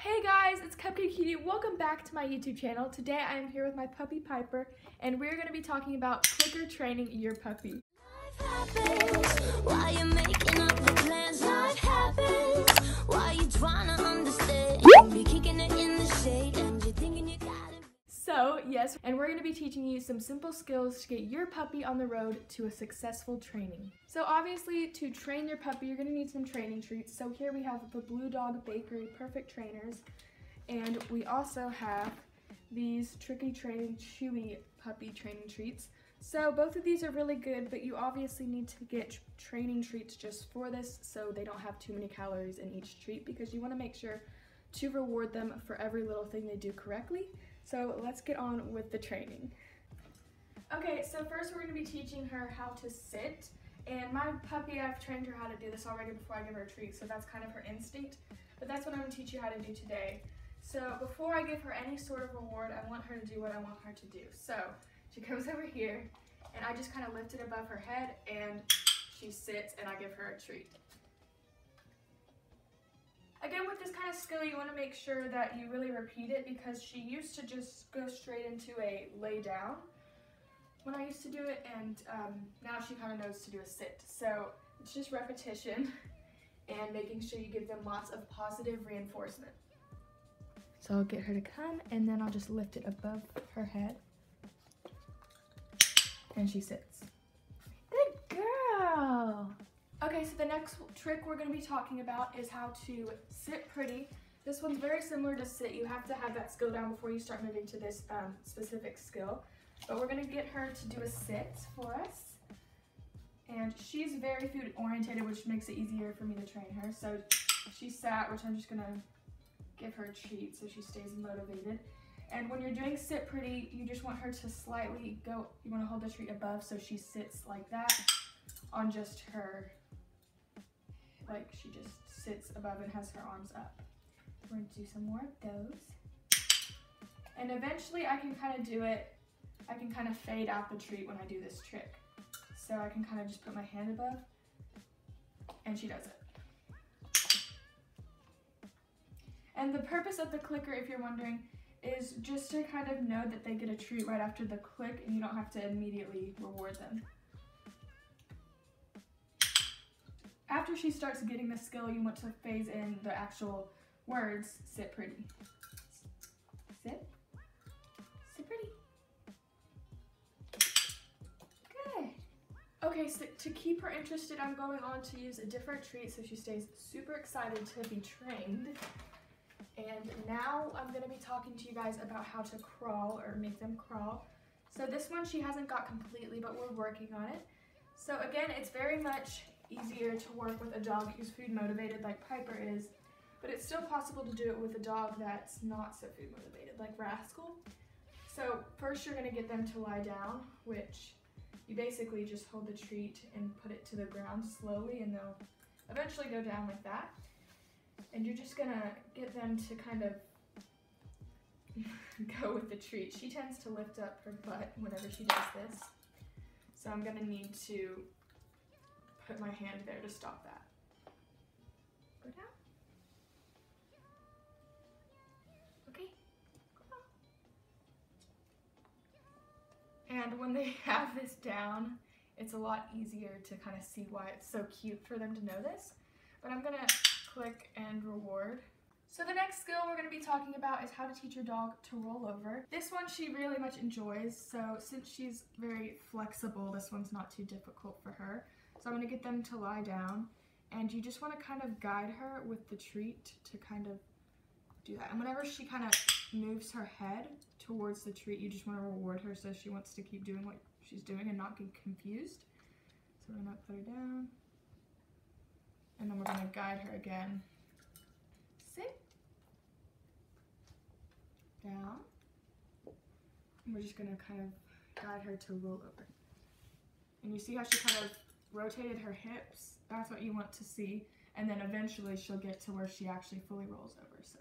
Hey guys, it's Cupcake Cutie. Welcome back to my YouTube channel. Today I am here with my puppy Piper, and we're going to be talking about clicker training your puppy. Why you making up the plans? Life happens. Why you trying to understand? Be kicking it in the shade and you thinking you got it. So, yes, and we're going to be teaching you some simple skills to get your puppy on the road to a successful training. So obviously, to train your puppy, you're going to need some training treats. So here we have the Blue Dog Bakery Perfect Trainers, and we also have these Tricky Training Chewy Puppy Training Treats. So both of these are really good, but you obviously need to get training treats just for this so they don't have too many calories in each treat, because you want to make sure to reward them for every little thing they do correctly. So let's get on with the training. Okay, so first we're going to be teaching her how to sit. And my puppy, I've trained her how to do this already before I give her a treat, so that's kind of her instinct. But that's what I'm going to teach you how to do today. So before I give her any sort of reward, I want her to do what I want her to do. So she comes over here, and I just kind of lift it above her head, and she sits, and I give her a treat. Again, with this kind of skill, you want to make sure that you really repeat it, because she used to just go straight into a lay down when I used to do it, and now she kind of knows to do a sit. So it's just repetition and making sure you give them lots of positive reinforcement. So I'll get her to come, and then I'll just lift it above her head, and she sits. Good girl! Okay, so the next trick we're going to be talking about is how to sit pretty. This one's very similar to sit. You have to have that skill down before you start moving to this specific skill. But we're going to get her to do a sit for us. And she's very food oriented, which makes it easier for me to train her. So she sat, which I'm just going to give her a treat so she stays motivated. And when you're doing sit pretty, you just want her to slightly go, you want to hold the treat above so she sits like that on just her, like she just sits above and has her arms up. We're going to do some more of those. And eventually I can kind of do it, I can kind of fade out the treat when I do this trick. So I can kind of just put my hand above, and she does it. And the purpose of the clicker, if you're wondering, is just to kind of know that they get a treat right after the click, and you don't have to immediately reward them. After she starts getting the skill, you want to phase in the actual words, sit pretty. Sit. Sit pretty. Good. Okay, so to keep her interested, I'm going on to use a different treat so she stays super excited to be trained. And now I'm going to be talking to you guys about how to crawl, or make them crawl. So this one she hasn't got completely, but we're working on it. So again, it's very much easier to work with a dog who's food motivated like Piper is, but it's still possible to do it with a dog that's not so food motivated like Rascal. So first you're going to get them to lie down, which you basically just hold the treat and put it to the ground slowly, and they'll eventually go down like that. And you're just going to get them to kind of go with the treat. She tends to lift up her butt whenever she does this, so I'm going to need to put my hand there to stop that. Go down. Okay. And when they have this down, it's a lot easier to kind of see why it's so cute for them to know this. But I'm gonna click and reward. So the next skill we're going to be talking about is how to teach your dog to roll over. This one she really much enjoys, so since she's very flexible, this one's not too difficult for her. So I'm going to get them to lie down, and you just want to kind of guide her with the treat to kind of do that. And whenever she kind of moves her head towards the treat, you just want to reward her so she wants to keep doing what she's doing and not get confused. So we're going to put her down, and then we're going to guide her again. Sit. Down. And we're just going to kind of guide her to roll over. And you see how she kind of rotated her hips? That's what you want to see. And then eventually she'll get to where she actually fully rolls over. So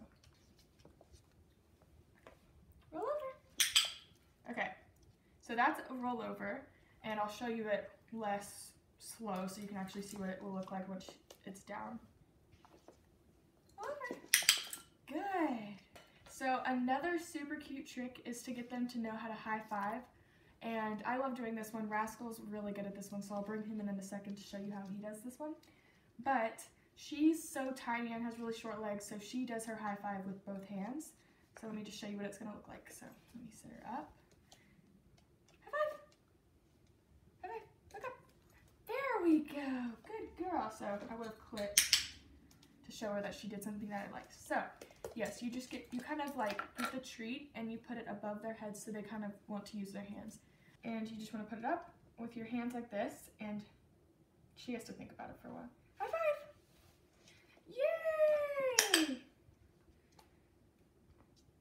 roll over. Okay, so that's a roll over, and I'll show you it less slow so you can actually see what it will look like once it's down. Roll over. Good. So another super cute trick is to get them to know how to high five. And I love doing this one. Rascal's really good at this one, so I'll bring him in a second to show you how he does this one. But she's so tiny and has really short legs, so she does her high five with both hands. So let me just show you what it's going to look like. So let me sit her up. High five! High five! Look up! There we go! Good girl! So I would have clicked to show her that she did something that I liked. So yes, you kind of like get the treat and you put it above their heads so they kind of want to use their hands. And you just want to put it up with your hands like this, and she has to think about it for a while. High five! Yay!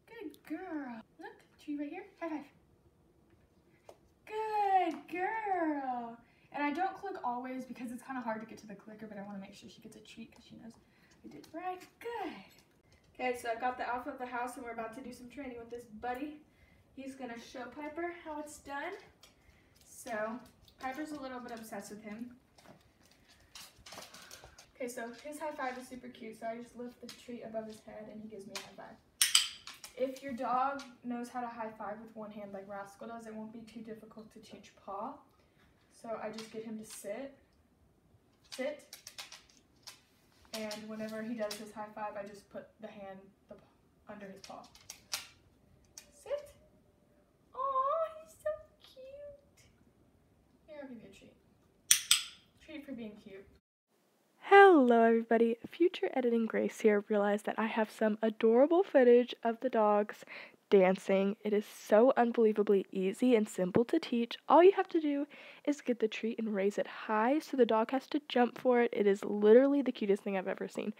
Good girl. Look, tree right here. High five. Good girl. And I don't click always because it's kind of hard to get to the clicker, but I want to make sure she gets a treat because she knows I did right. Good. Okay, so I've got the alpha of the house and we're about to do some training with this buddy. He's going to show Piper how it's done. So Piper's a little bit obsessed with him. Okay, so his high five is super cute, so I just lift the treat above his head and he gives me a high five. If your dog knows how to high five with one hand like Rascal does, it won't be too difficult to teach Paw. So I just get him to sit, and whenever he does his high five, I just put the hand under his paw. Sit. Oh, he's so cute. Here, I'll give you a treat. Treat for being cute. Hello everybody, Future Editing Grace here. Realized that I have some adorable footage of the dogs dancing. It is so unbelievably easy and simple to teach. All you have to do is get the treat and raise it high so the dog has to jump for it. It is literally the cutest thing I've ever seen.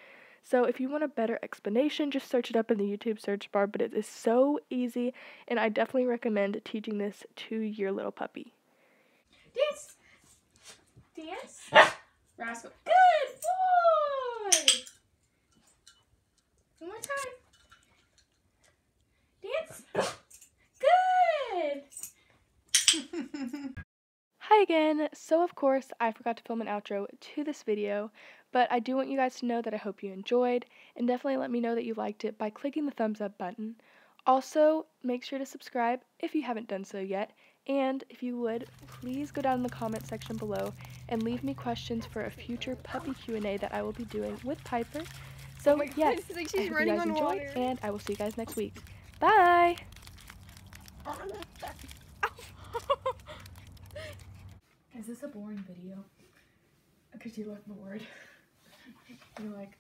So if you want a better explanation, just search it up in the YouTube search bar, but it is so easy and I definitely recommend teaching this to your little puppy. Dance! Dance! Rascal. Good boy! One more time. Dance. Good! Hi again. So of course, I forgot to film an outro to this video, but I do want you guys to know that I hope you enjoyed, and definitely let me know that you liked it by clicking the thumbs up button. Also, make sure to subscribe if you haven't done so yet, and if you would, please go down in the comment section below and leave me questions for a future puppy Q&A that I will be doing with Piper. So yes, I hope you guys enjoyed, and I will see you guys next week. Bye! Is this a boring video? Because you look bored. You're like...